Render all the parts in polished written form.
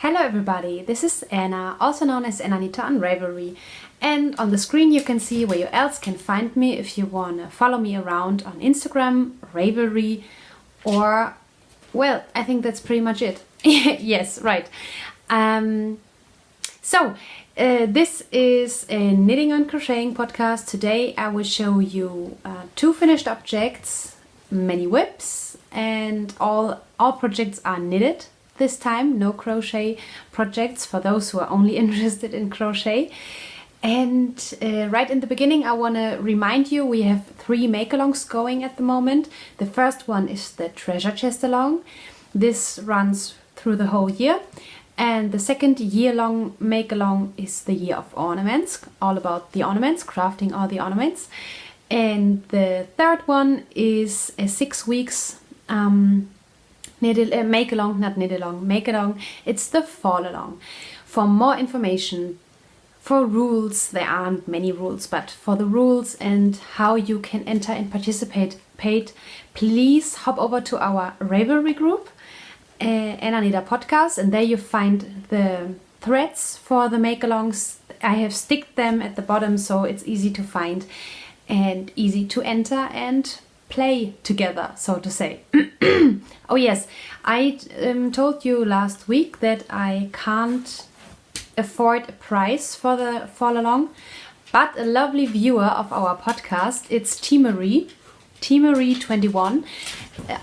Hello everybody, this is Anna, also known as Anita on Ravelry, and on the screen you can see where you else can find me if you want to follow me around on Instagram, Ravelry, or, well, I think that's pretty much it. Yes, right. This is a knitting and crocheting podcast. Today I will show you two finished objects, many whips, and all projects are knitted. This time, no crochet projects for those who are only interested in crochet. And right in the beginning, I want to remind you we have 3 make-alongs going at the moment. The first one is the treasure chest along. This runs through the whole year. And the second year-long make-along is the Year of Ornaments, all about the ornaments, crafting all the ornaments. And the third one is a 6 weeks make-along, not knit-along, make-along. It's the fall-along. For more information, for rules, there aren't many rules, but for the rules and how you can enter and participate, please hop over to our Ravelry group, Anita Podcast, and there you find the threads for the make-alongs. I have sticked them at the bottom, so it's easy to find and easy to enter and play together, so to say. Oh yes, I told you last week that I can't afford a prize for the fall along, but a lovely viewer of our podcast, it's T-Marie21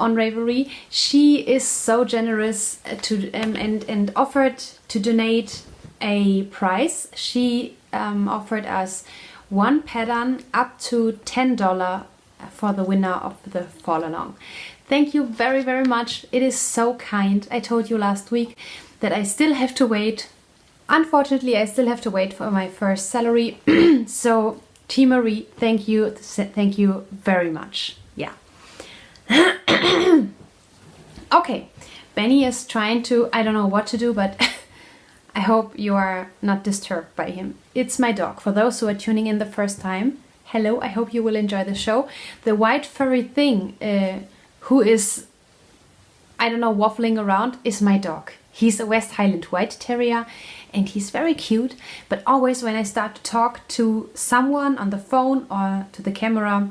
on Ravelry. She is so generous to and offered to donate a prize. She offered us one pattern up to $10 for the winner of the fall along. Thank you very, very much. It is so kind. I told you last week that I still have to wait. Unfortunately, I still have to wait for my first salary. So, T-Marie, thank you. Thank you very much. Yeah. Okay. Benny is trying to, I don't know what to do, but I hope you are not disturbed by him. It's my dog. For those who are tuning in the first time, hello, I hope you will enjoy the show. The white furry thing who is, I don't know, waffling around is my dog. He's a West Highland White Terrier and he's very cute. But always when I start to talk to someone on the phone or to the camera,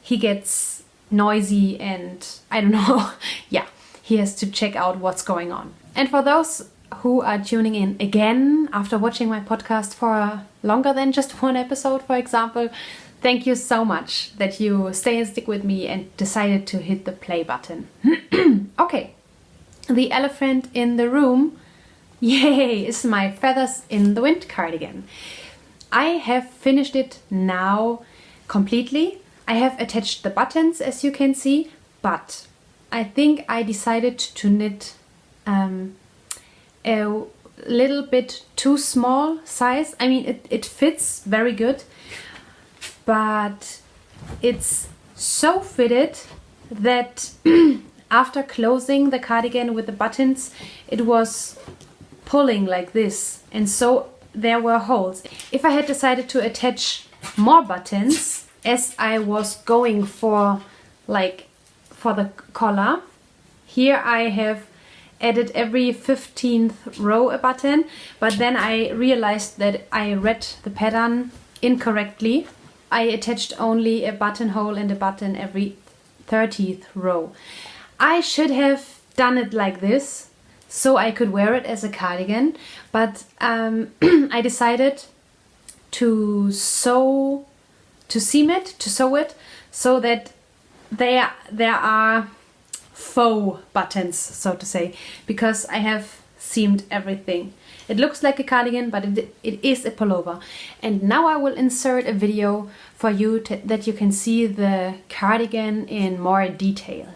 he gets noisy and I don't know. Yeah, he has to check out what's going on. And for those who are tuning in again after watching my podcast for longer than just one episode, for example, thank you so much that you stay and stick with me and decided to hit the play button. Okay, the elephant in the room, yay, is my Feathers in the Wind cardigan. I have finished it now completely. I have attached the buttons, as you can see, but I think I decided to knit a little bit too small size. I mean, it fits very good, but it's so fitted that after closing the cardigan with the buttons, it was pulling like this, and so there were holes. If I had decided to attach more buttons, as I was going for, like, for the collar, here I have added every 15th row a button, but then I realized that I read the pattern incorrectly. I attached only a buttonhole and a button every 30th row. I should have done it like this so I could wear it as a cardigan, but I decided to sew it so that there are faux buttons, so to say, because I have seamed everything. It looks like a cardigan, but it is a pullover. And now I will insert a video for you that you can see the cardigan in more detail.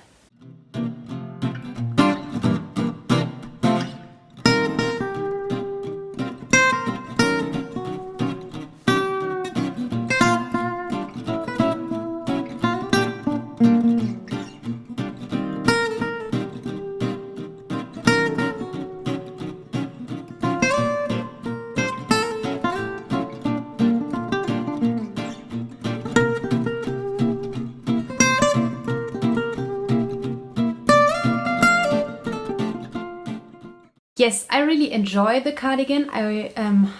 yes, I really enjoy the cardigan. I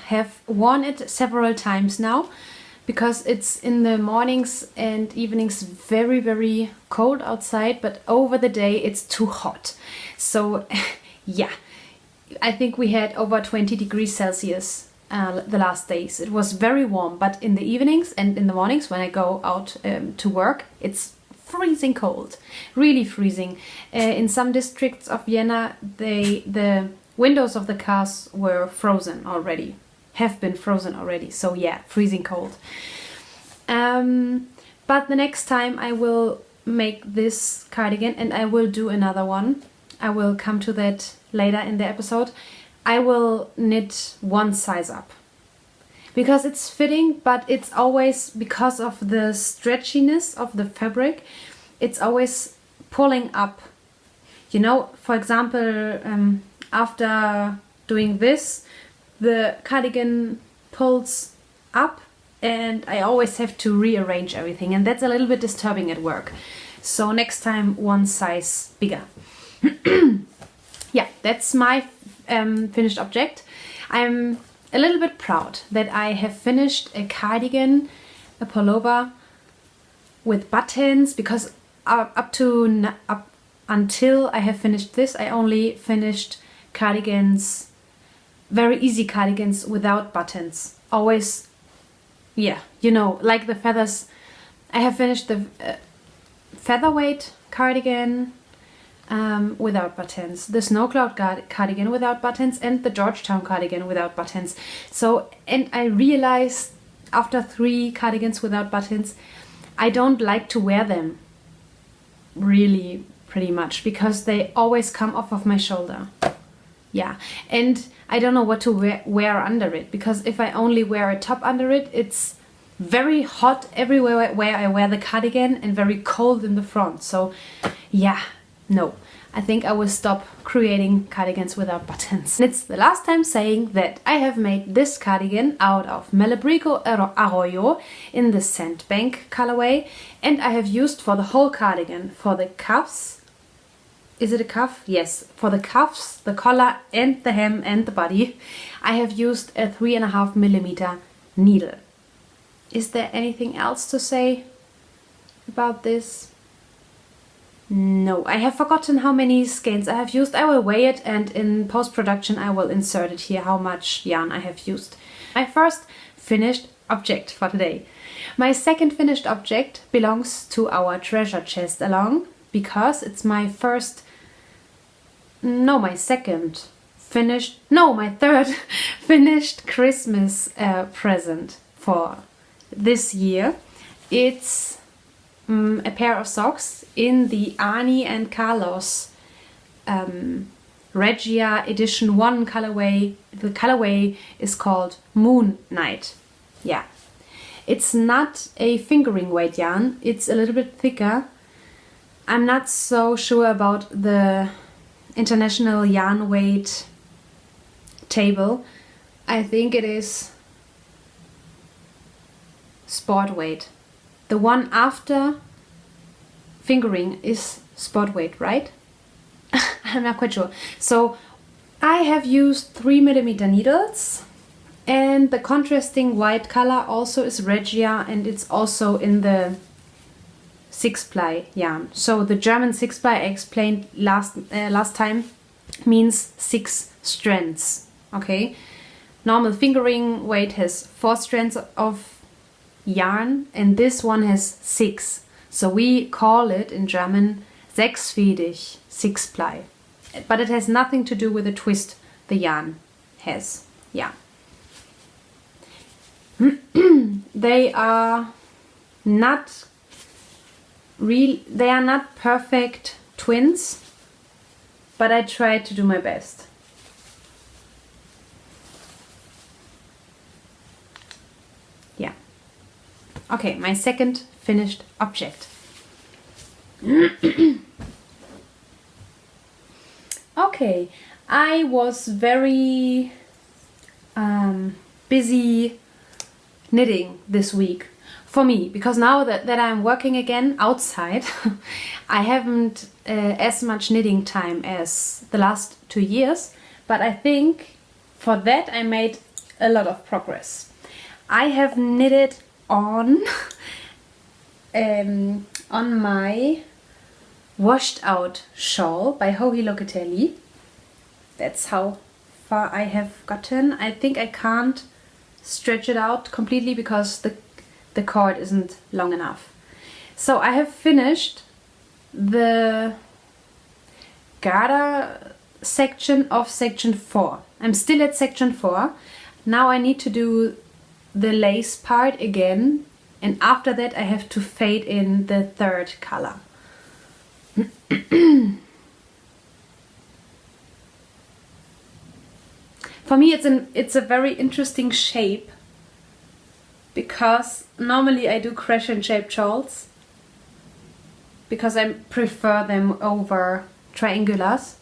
have worn it several times now because it's in the mornings and evenings very, very cold outside, but over the day it's too hot. So yeah, I think we had over 20 degrees Celsius the last days. It was very warm, but in the evenings and in the mornings when I go out to work, it's freezing cold, really freezing. In some districts of Vienna, the windows of the cars were frozen already, have been frozen already. So yeah, freezing cold. But the next time I will make this cardigan, and I will do another one. I will come to that later in the episode. I will knit one size up because it's fitting, but it's always, because of the stretchiness of the fabric, it's always pulling up. You know, for example, after doing this, the cardigan pulls up and I always have to rearrange everything, and that's a little bit disturbing at work. So next time, one size bigger. Yeah, that's my finished object. I'm a little bit proud that I have finished a cardigan, a pullover with buttons, because up until I have finished this, I only finished cardigans, very easy cardigans without buttons. Always, yeah, you know, like the feathers. I have finished the featherweight cardigan without buttons, the snow cloud cardigan without buttons, and the Georgetown cardigan without buttons. So, and I realized after 3 cardigans without buttons, I don't like to wear them really pretty much because they always come off of my shoulder. Yeah, and I don't know what to wear under it, because if I only wear a top under it, it's very hot everywhere where I wear the cardigan and very cold in the front. So yeah, no, I think I will stop creating cardigans without buttons. And it's the last time saying that I have made this cardigan out of Malabrigo Arroyo in the Sandbank colorway, and I have used for the whole cardigan, for the cuffs. Is it a cuff? Yes, for the cuffs, the collar and the hem and the body, I have used a 3.5mm needle. Is there anything else to say about this? No, I have forgotten how many skeins I have used. I will weigh it, and in post-production I will insert it here how much yarn I have used. My first finished object for today. My second finished object belongs to our treasure chest along, because it's my first, no, my second finished, no, my third finished Christmas present for this year. It's a pair of socks in the Arnie and Carlos Regia Edition 1 colorway. The colorway is called Moon Night. Yeah, it's not a fingering weight yarn, it's a little bit thicker. I'm not so sure about the international yarn weight table. I think it is sport weight. The one after fingering is sport weight, right? I'm not quite sure. So I have used 3mm needles, and the contrasting white color also is Regia, and it's also in the 6-ply yarn. So the German 6-ply I explained last time means 6 strands. Okay, normal fingering weight has 4 strands of yarn, and this one has 6. So we call it in German sechsfädig, 6-ply. But it has nothing to do with the twist the yarn has. Yeah. They are not perfect twins, but I tried to do my best. Yeah. Okay, my second finished object. Okay, I was very busy knitting this week for me, because now that I'm working again outside, I haven't as much knitting time as the last 2 years, but I think for that I made a lot of progress. I have knitted on on my washed out shawl by Joji Locatelli. That's how far I have gotten. I think I can't stretch it out completely because the cord isn't long enough. So I have finished the Garter section of section 4. I'm still at section 4. Now I need to do the lace part again, and after that I have to fade in the third color. For me it's a very interesting shape, because normally I do crescent shaped shawls because I prefer them over triangulars,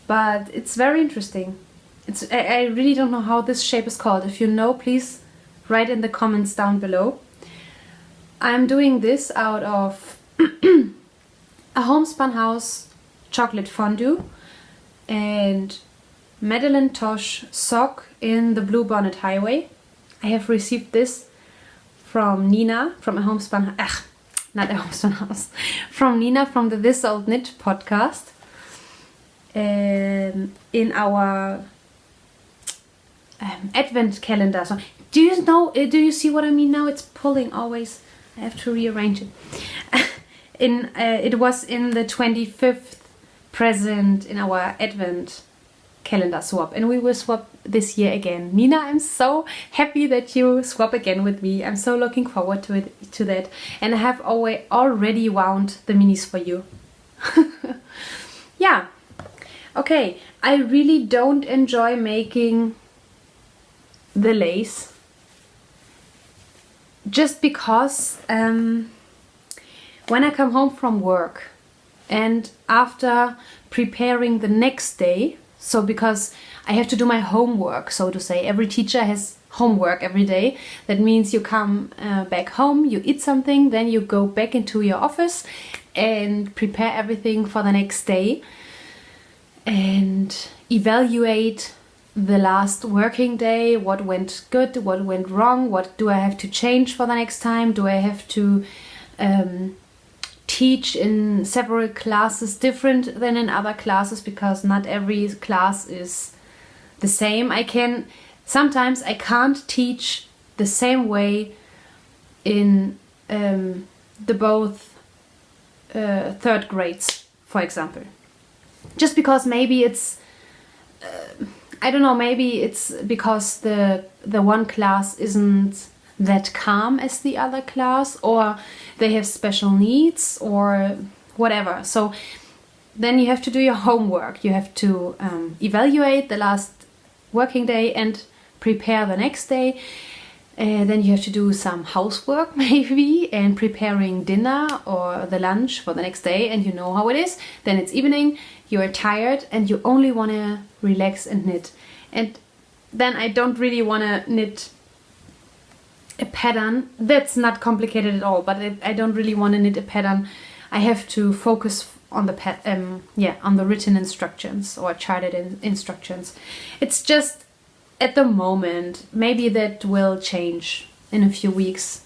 but it's very interesting. I really don't know how this shape is called. If you know, please write in the comments down below. I'm doing this out of a Homespun House chocolate fondue and Madeleine Tosh sock in the Blue Bonnet Highway. I have received this from Nina from a Homespun House, from Nina from the This Old Knit podcast, in our advent calendar. So do you see what I mean now? It's pulling always. I have to rearrange it. It was in the 25th present in our advent calendar swap, and we will swap this year again. Nina, I'm so happy that you swap again with me. I'm so looking forward to that, and I have already wound the minis for you. Yeah, okay. I really don't enjoy making the lace, just because when I come home from work and after preparing the next day, so because I have to do my homework, so to say. Every teacher has homework every day. That means you come back home, you eat something, then you go back into your office and prepare everything for the next day and evaluate the last working day, what went good, what went wrong, what do I have to change for the next time, do I have to teach in several classes different than in other classes, because not every class is the same. Sometimes I can't teach the same way in the both third grades, for example, just because maybe it's I don't know, maybe it's because the one class isn't that calm as the other class, or they have special needs or whatever. So then you have to do your homework. You have to evaluate the last working day and prepare the next day. Then you have to do some housework maybe, and preparing dinner or the lunch for the next day, and you know how it is. Then it's evening, you are tired and you only want to relax and knit. And then I don't really want to knit a pattern that's not complicated at all, but I don't really want to knit a pattern. I have to focus on the on the written instructions or charted instructions. It's just at the moment, maybe that will change in a few weeks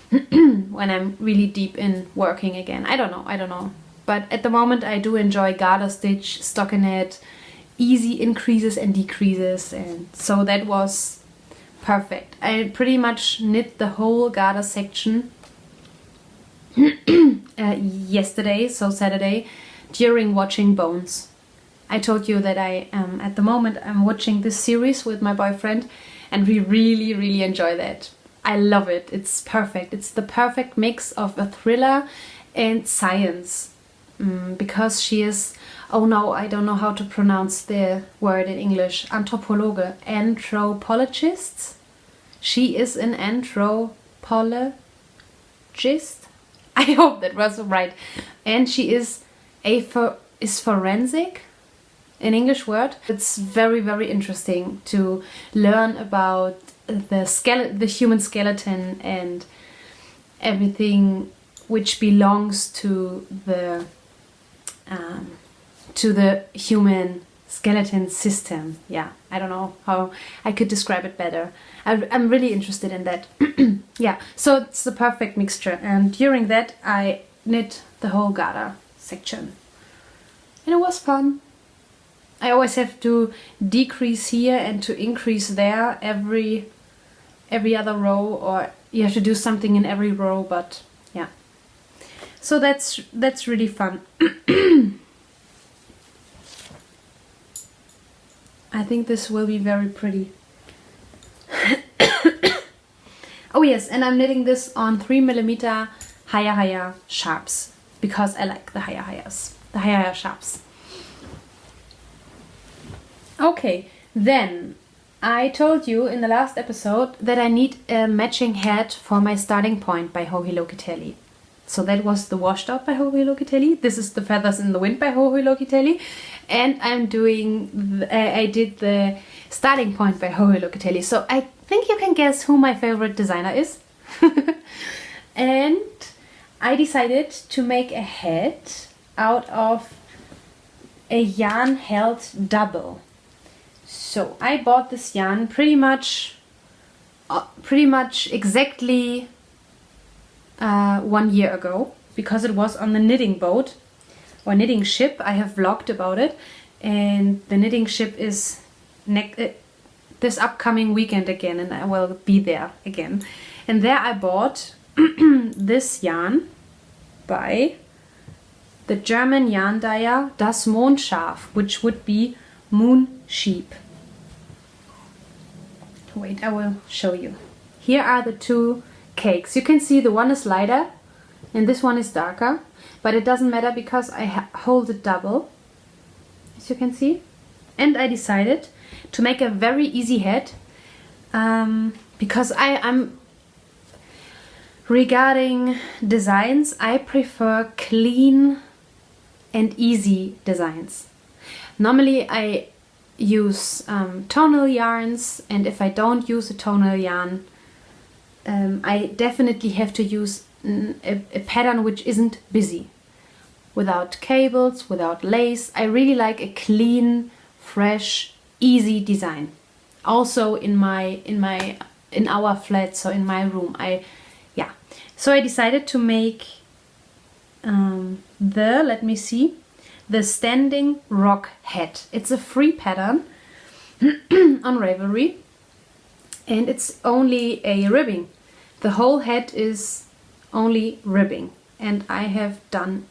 when I'm really deep in working again. I don't know. But at the moment I do enjoy garter stitch, stockinette, easy increases and decreases, and so that was perfect. I pretty much knit the whole garter section yesterday, so Saturday, during watching Bones. I told you that I at the moment I'm watching this series with my boyfriend, and we really enjoy that. I love it. It's perfect. It's the perfect mix of a thriller and science, because she is, oh no, I don't know how to pronounce the word in English, anthropologist. She is an anthropologist. I hope that was right. And she is forensic, an English word. It's very interesting to learn about the human skeleton and everything which belongs to the human skeleton system. Yeah, I don't know how I could describe it better. I'm really interested in that. Yeah, so it's the perfect mixture, and during that I knit the whole garter section, and it was fun. I always have to decrease here and to increase there every other row, or you have to do something in every row, but yeah. So that's really fun. I think this will be very pretty. Oh yes, and I'm knitting this on 3mm higher sharps because I like the higher sharps. Okay, then I told you in the last episode that I need a matching hat for my starting point by Joji Lokitelli. So that was the Washed Out by Joji Lokitelli. This is the Feathers in the Wind by Joji Lokitelli. And I did the starting point by Joji Lokitelli. So I think you can guess who my favorite designer is. And I decided to make a hat out of a yarn held double. So I bought this yarn pretty much exactly 1 year ago, because it was on the knitting boat or knitting ship. I have vlogged about it, and the knitting ship is this upcoming weekend again, and I will be there again. And there I bought this yarn by the German yarn dyer Das Mondschaf, which would be Moon Sheep. Wait, I will show you. Here are the two cakes. You can see the one is lighter and this one is darker, but it doesn't matter because I hold it double, as you can see. And I decided to make a very easy hat, because I'm regarding designs, I prefer clean and easy designs. Normally I use tonal yarns, and if I don't use a tonal yarn, I definitely have to use a pattern which isn't busy, without cables, without lace. I really like a clean, fresh, easy design. Also in our flat, so in my room, so I decided to make the standing rock hat. It's a free pattern on Ravelry, and it's only a ribbing. The whole hat is only ribbing, and I have done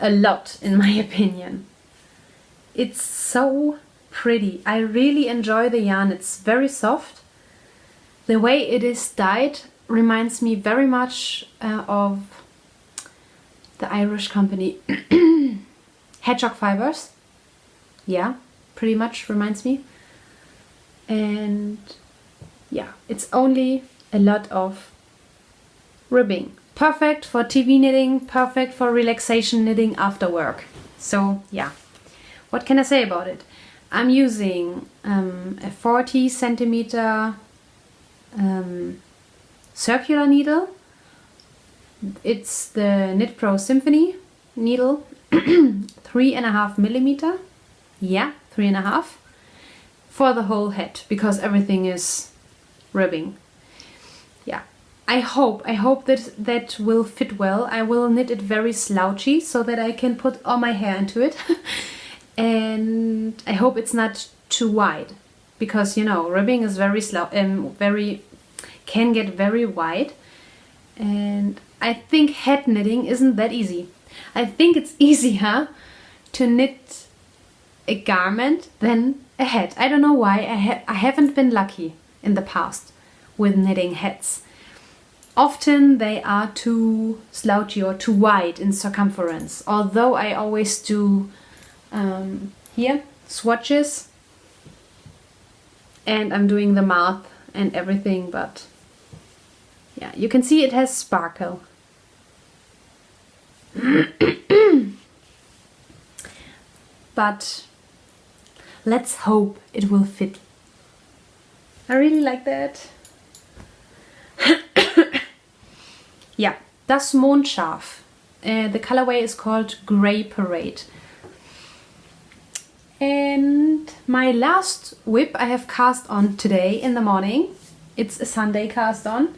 a lot, in my opinion. It's so pretty. I really enjoy the yarn. It's very soft. The way it is dyed reminds me very much of the Irish company Hedgehog Fibers. Yeah, pretty much reminds me. And yeah, it's only a lot of ribbing. Perfect for TV knitting, perfect for relaxation knitting after work. So yeah, what can I say about it? I'm using a 40 centimeter circular needle. It's the Knit Pro Symphony needle, 3.5 millimeter. Yeah, 3.5 for the whole hat, because everything is ribbing. Yeah, I hope that will fit well. I will knit it very slouchy so that I can put all my hair into it. And I hope it's not too wide, because you know, ribbing is can get very wide, and I think hat knitting isn't that easy. I think it's easier to knit a garment than a hat. I don't know why. I haven't been lucky in the past with knitting hats. Often they are too slouchy or too wide in circumference, although I always do here swatches, and I'm doing the math and everything, but yeah, you can see it has sparkle. But let's hope it will fit. I really like that. Yeah, Das Mondschaf. The colorway is called Grey Parade. And my last whip I have cast on today in the morning. It's a Sunday cast on.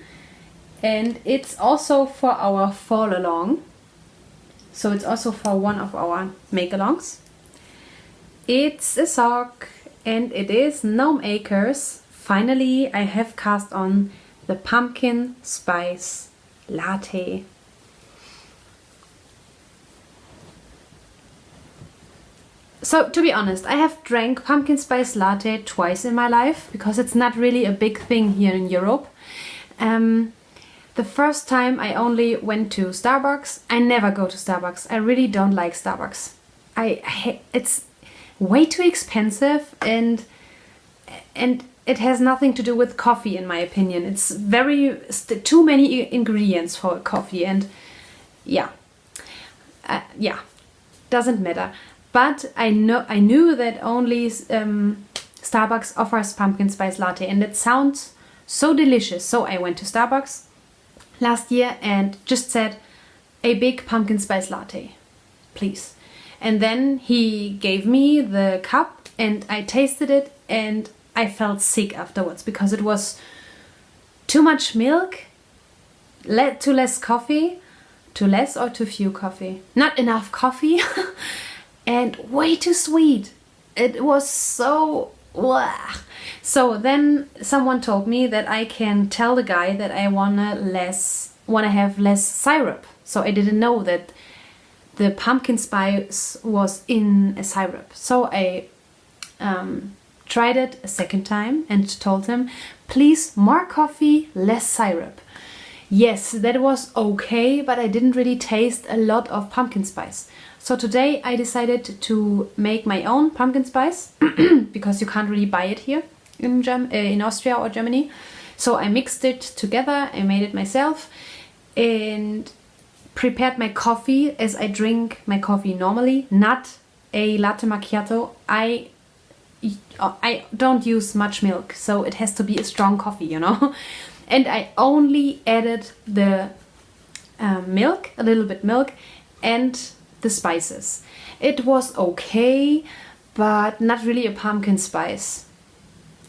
And it's also for our fall along. So it's also for one of our make-alongs. It's a sock and it is Gnome Acres. Finally, I have cast on the pumpkin spice latte. So, to be honest, I have drank pumpkin spice latte twice in my life because it's not really a big thing here in Europe. The first time I only went to Starbucks. I never go to Starbucks. I really don't like Starbucks. It's way too expensive and it has nothing to do with coffee in my opinion. It's too many ingredients for coffee and yeah, doesn't matter. But I knew that only Starbucks offers pumpkin spice latte and it sounds so delicious. So I went to Starbucks last year and just said a big pumpkin spice latte, please. And then he gave me the cup and I tasted it and I felt sick afterwards because it was too much milk, too less coffee, too less or too few coffee, not enough coffee, and way too sweet. It was so... Blah. So then someone told me that I can tell the guy that I wanna have less syrup. So I didn't know that the pumpkin spice was in a syrup. So I tried it a second time and told him, please, more coffee, less syrup. Yes, that was okay, but I didn't really taste a lot of pumpkin spice. So today I decided to make my own pumpkin spice because you can't really buy it here in Austria or Germany. So I mixed it together, I made it myself and prepared my coffee as I drink my coffee normally, not a latte macchiato. I don't use much milk, so it has to be a strong coffee, you know. And I only added the milk, a little bit milk, and the spices. It was okay, but not really a pumpkin spice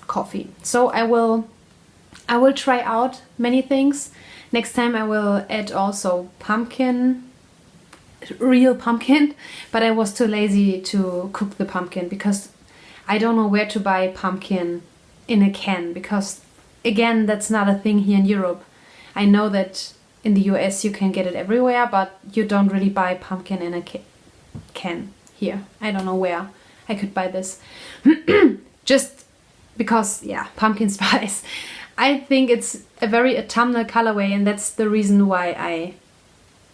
coffee. So I will try out many things. Next time I will add also pumpkin, real pumpkin, but I was too lazy to cook the pumpkin because I don't know where to buy pumpkin in a can because again, that's not a thing here in Europe. I know that in the US you can get it everywhere, but you don't really buy pumpkin in a can here. I don't know where I could buy this. Just because, yeah, pumpkin spice. I think it's a very autumnal colorway and that's the reason why I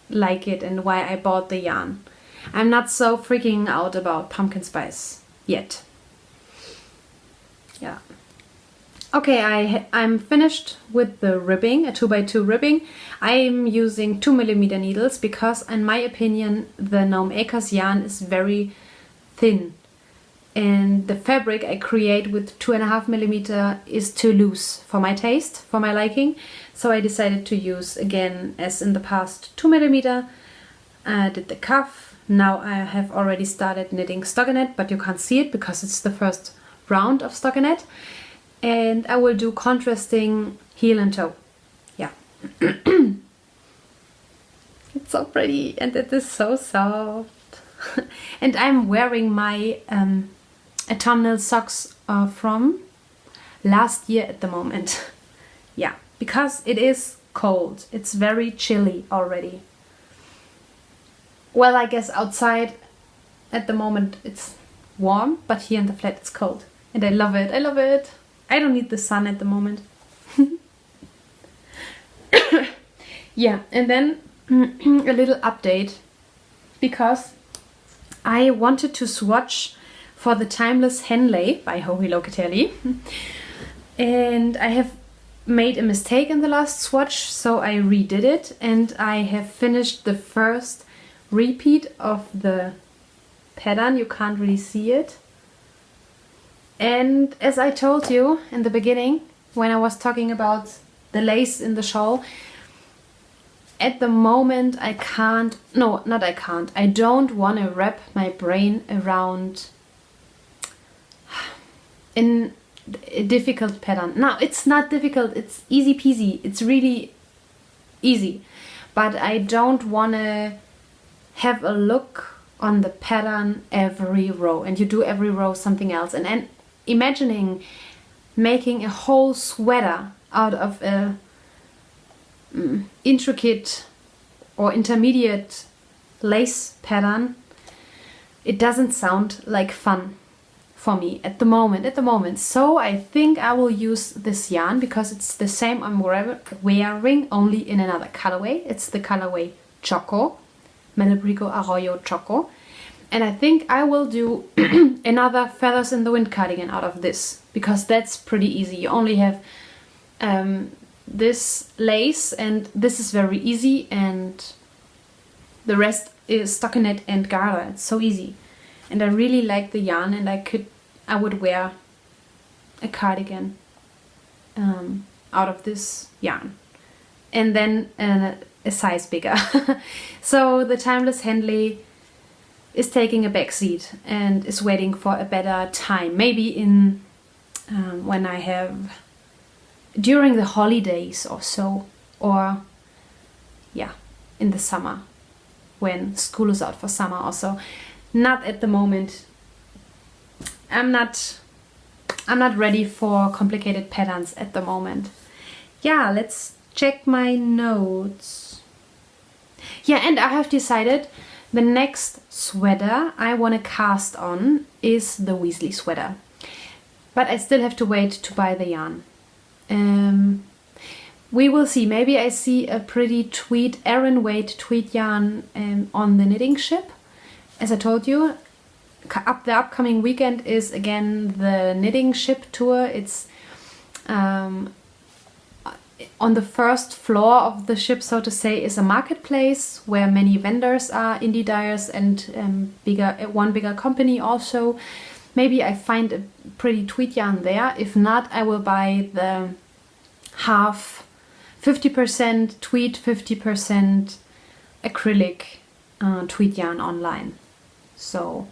like it and why I bought the yarn. I'm not so freaking out about pumpkin spice yet. Yeah. Okay, I'm finished with the ribbing, a 2x2 ribbing. I'm using 2mm needles because in my opinion the Gnome Acres yarn is very thin. And the fabric I create with 2.5mm is too loose for my taste, for my liking. So I decided to use, again, as in the past, 2mm. I did the cuff. Now I have already started knitting stockinette, but you can't see it because it's the first round of stockinette. And I will do contrasting heel and toe. Yeah. It's so pretty and it is so soft. And I'm wearing my autumnal socks from last year at the moment. Yeah, because it is cold. It's very chilly already. Well, I guess outside at the moment it's warm, but here in the flat it's cold. And I love it. I love it. I don't need the sun at the moment. Yeah, and then a little update because I wanted to swatch for the Timeless Henley by Hohi Locatelli. And I have made a mistake in the last swatch, so I redid it and I have finished the first repeat of the pattern. You can't really see it. And as I told you in the beginning, when I was talking about the lace in the shawl, at the moment I don't want to wrap my brain around in a difficult pattern. Now, it's not difficult, it's easy peasy, it's really easy. But I don't want to have a look on the pattern every row, and you do every row something else. And imagining making a whole sweater out of a intricate or intermediate lace pattern, it doesn't sound like fun for me at the moment. So I think I will use this yarn because it's the same I'm wearing, only in another colorway. It's the colorway Choco, Malabrigo Arroyo Choco. And I think I will do another Feathers in the Wind cardigan out of this, because that's pretty easy. You only have this lace, and this is very easy, and the rest is stockinette and garter. It's so easy. And I really like the yarn, and I would wear a cardigan out of this yarn. And then a size bigger. So the Timeless Henley is taking a back seat and is waiting for a better time. Maybe in when I have during the holidays or so, or yeah, in the summer when school is out for summer also. Not at the moment. I'm not ready for complicated patterns at the moment. Yeah, let's check my notes. Yeah, and I have decided the next sweater I want to cast on is the Weasley sweater. But I still have to wait to buy the yarn. We will see. Maybe I see a pretty tweed, Aran weight tweed yarn on the knitting ship. As I told you, the upcoming weekend is again the knitting ship tour. It's on the first floor of the ship, so to say, is a marketplace where many vendors are, indie dyers and one bigger company also. Maybe I find a pretty tweed yarn there. If not, I will buy the 50% tweed, 50% acrylic tweed yarn online. So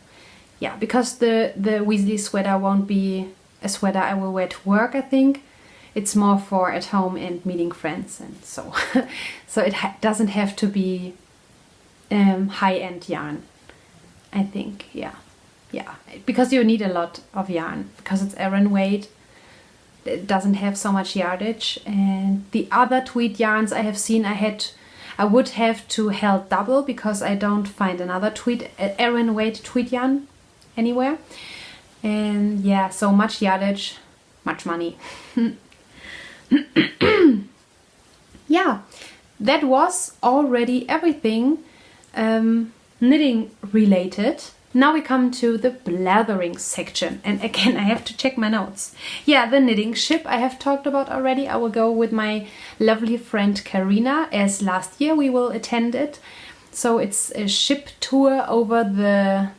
yeah, because the Weasley sweater won't be a sweater I will wear to work, I think. It's more for at home and meeting friends, and so so it doesn't have to be high-end yarn, I think. Yeah, because you need a lot of yarn because it's Aran weight. It doesn't have so much yardage, and the other tweed yarns I have seen, I would have to held double because I don't find another Aran weight tweed yarn anywhere. And yeah, so much yardage, much money. Yeah, that was already everything knitting related. Now we come to the blathering section, and again I have to check my notes. Yeah, the knitting ship I have talked about already. I will go with my lovely friend Karina, as last year we will attend it. So it's a ship tour over the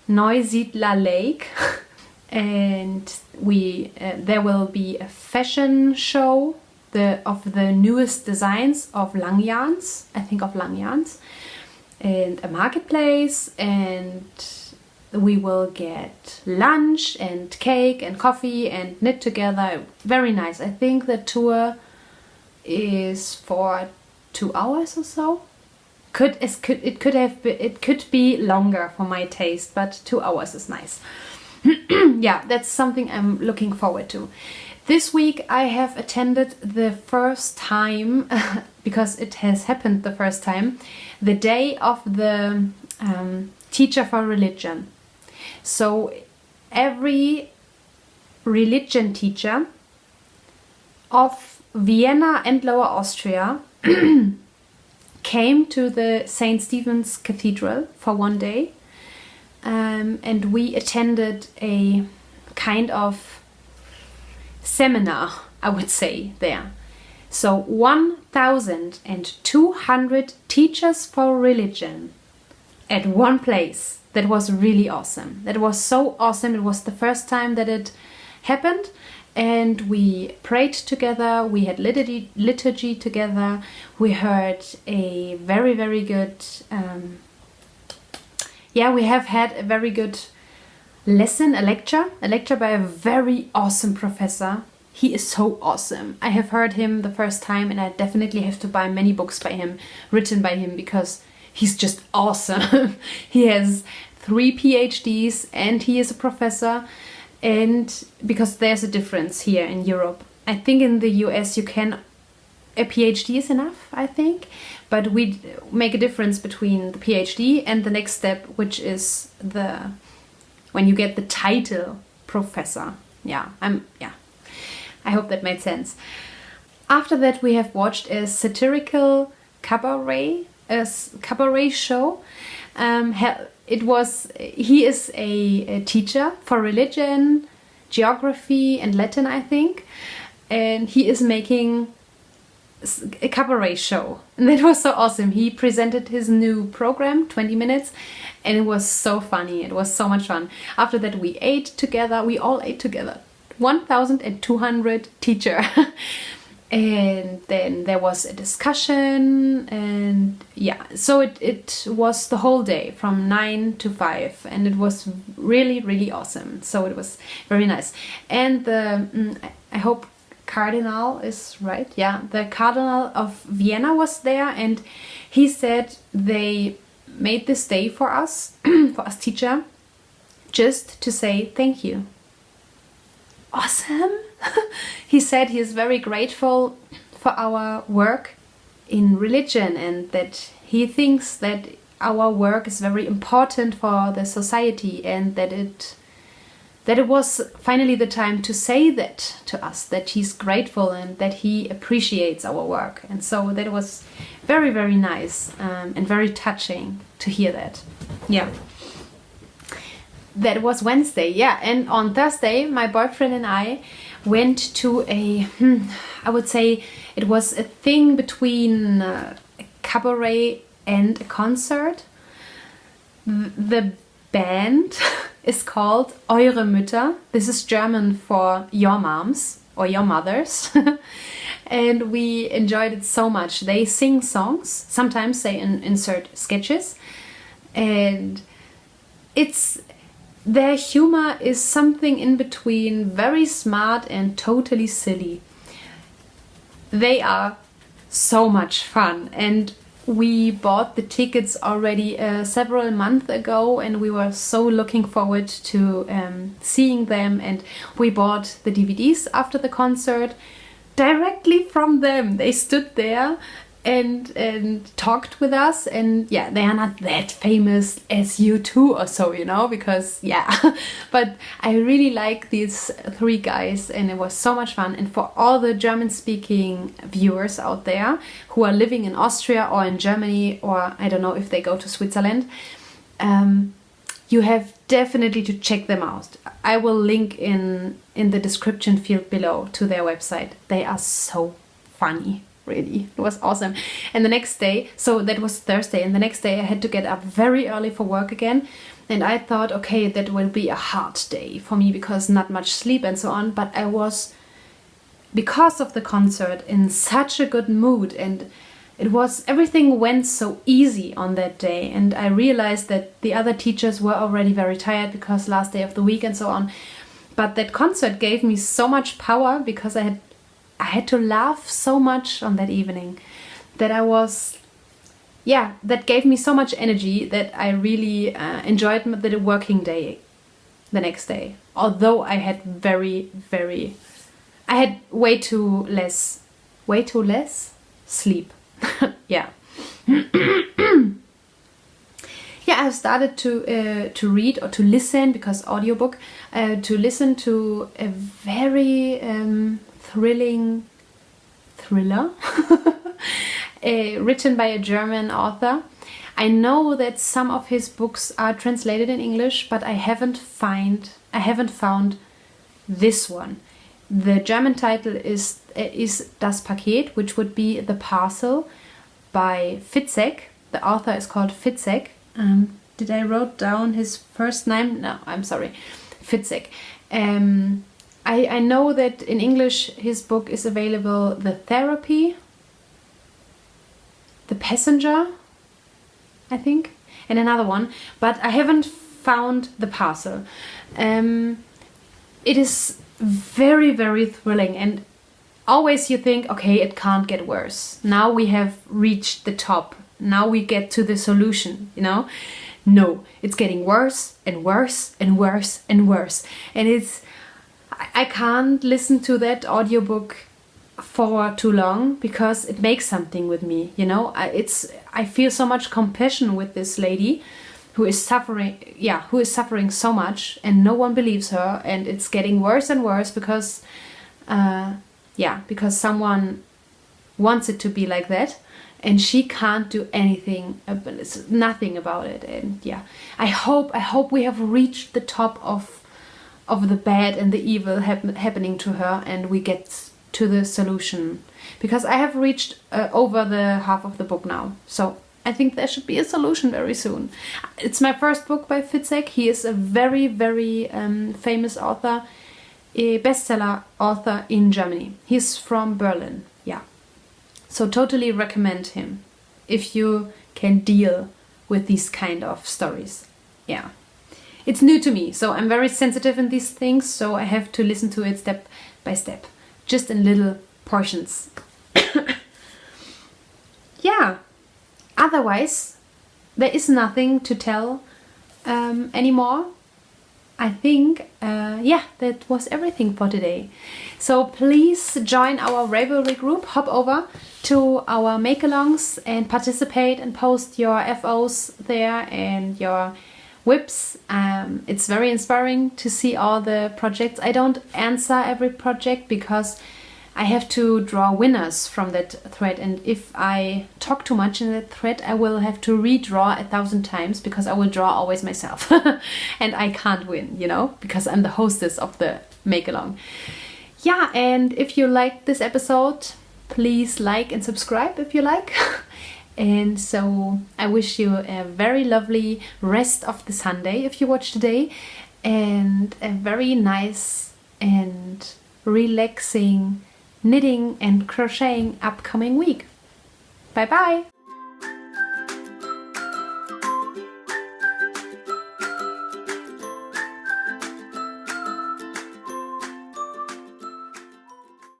Neusiedler Lake. And there will be a fashion show of the newest designs of lang yarns, I think of lang yarns, and a marketplace, and we will get lunch and cake and coffee and knit together. Very nice. I think the tour is for 2 hours or so. It could be longer for my taste, but 2 hours is nice. Yeah, that's something I'm looking forward to. This week I have attended the first time, because it has happened the first time, the day of the teacher for religion. So every religion teacher of Vienna and Lower Austria came to the St. Stephen's Cathedral for one day. And we attended a kind of seminar, I would say, there. So 1,200 teachers for religion at one place. That was really awesome. That was so awesome. It was the first time that it happened. And we prayed together, we had liturgy together, we heard a very, very good... we have had a very good a lecture by a very awesome professor. He is so awesome. I have heard him the first time, and I definitely have to buy many books by him, written by him, because he's just awesome. He has 3 PhDs and he is a professor. And because there's a difference here in Europe. I think in the US a PhD is enough, I think. But we make a difference between the PhD and the next step, which is when you get the title professor. I hope that made sense. After that, we have watched a satirical cabaret show. He is a teacher for religion, geography and Latin, I think. And he is making a cabaret show. And that was so awesome. He presented his new program, 20 minutes, and it was so funny. It was so much fun. After that, we all ate together. 1,200 teacher. And then there was a discussion, and so it was the whole day from 9 to 5, and it was really, really awesome. So it was very nice. And I hope Cardinal is right. Yeah, the Cardinal of Vienna was there, and he said they made this day for us, for us teacher, just to say thank you. Awesome. He said he is very grateful for our work in religion, and that he thinks that our work is very important for the society, and that it was finally the time to say that to us, that he's grateful and that he appreciates our work. And so that was very, very nice, and very touching to hear that. Yeah. That was Wednesday, and on Thursday my boyfriend and I went to I would say it was a thing between a cabaret and a concert. The band is called Eure Mütter. This is German for your moms or your mothers. And we enjoyed it so much. They sing songs, sometimes they insert sketches, and their humor is something in between very smart and totally silly. They are so much fun, and we bought the tickets already several months ago, and we were so looking forward to seeing them, and we bought the DVDs after the concert directly from them. They stood there and talked with us, and they are not that famous as U2 or so, because but I really like these 3 guys, and it was so much fun. And for all the German speaking viewers out there who are living in Austria or in Germany, or I don't know if they go to Switzerland, you have definitely to check them out. I will link in the description field below to their website. They are so funny. Really, it was awesome. And the next day, so that was Thursday, and the next day I had to get up very early for work again, and I thought, okay, that will be a hard day for me because not much sleep and so on. But I was, because of the concert, in such a good mood, and everything went so easy on that day. And I realized that the other teachers were already very tired because last day of the week and so on. But that concert gave me so much power because I had to laugh so much on that evening that that gave me so much energy that I really enjoyed the working day the next day. Although I had I had way too less sleep. I've started to read or to listen, because audiobook, to listen to a very thrilling thriller written by a German author. I know that some of his books are translated in English, but I haven't found this one. The German title is Das Paket, which would be The Parcel, by Fitzek. The author is called Fitzek. Did I wrote down his first name? No, I'm sorry. Fitzek. I know that in English his book is available, The Therapy, The Passenger, I think, and another one, but I haven't found the parcel. It is very, very thrilling, and always you think, okay, it can't get worse. Now we have reached the top. Now we get to the solution, you know? No, it's getting worse and worse and worse and worse. And I can't listen to that audiobook for too long because it makes something with me, you know? I feel so much compassion with this lady who is suffering so much, and no one believes her, and it's getting worse and worse because because someone wants it to be like that, and she can't do nothing about it. And I hope we have reached the top of the bad and the evil happening to her, and we get to the solution, because I have reached over the half of the book now, so I think there should be a solution very soon. It's my first book by Fitzek. He is a very, very famous author, a bestseller author in Germany. He's from Berlin, so totally recommend him if you can deal with these kind of stories. It's new to me, so I'm very sensitive in these things, so I have to listen to it step by step, just in little portions. Otherwise, there is nothing to tell anymore. I think, that was everything for today. So please join our Ravelry group, hop over to our make-alongs and participate and post your FOs there and your whips. It's very inspiring to see all the projects. I don't answer every project because I have to draw winners from that thread, and if I talk too much in that thread, I will have to redraw 1,000 times because I will draw always myself and I can't win, you know, because I'm the hostess of the make-along. And if you like this episode, please like and subscribe if you like. And so I wish you a very lovely rest of the Sunday if you watch today, and a very nice and relaxing knitting and crocheting upcoming week. Bye bye!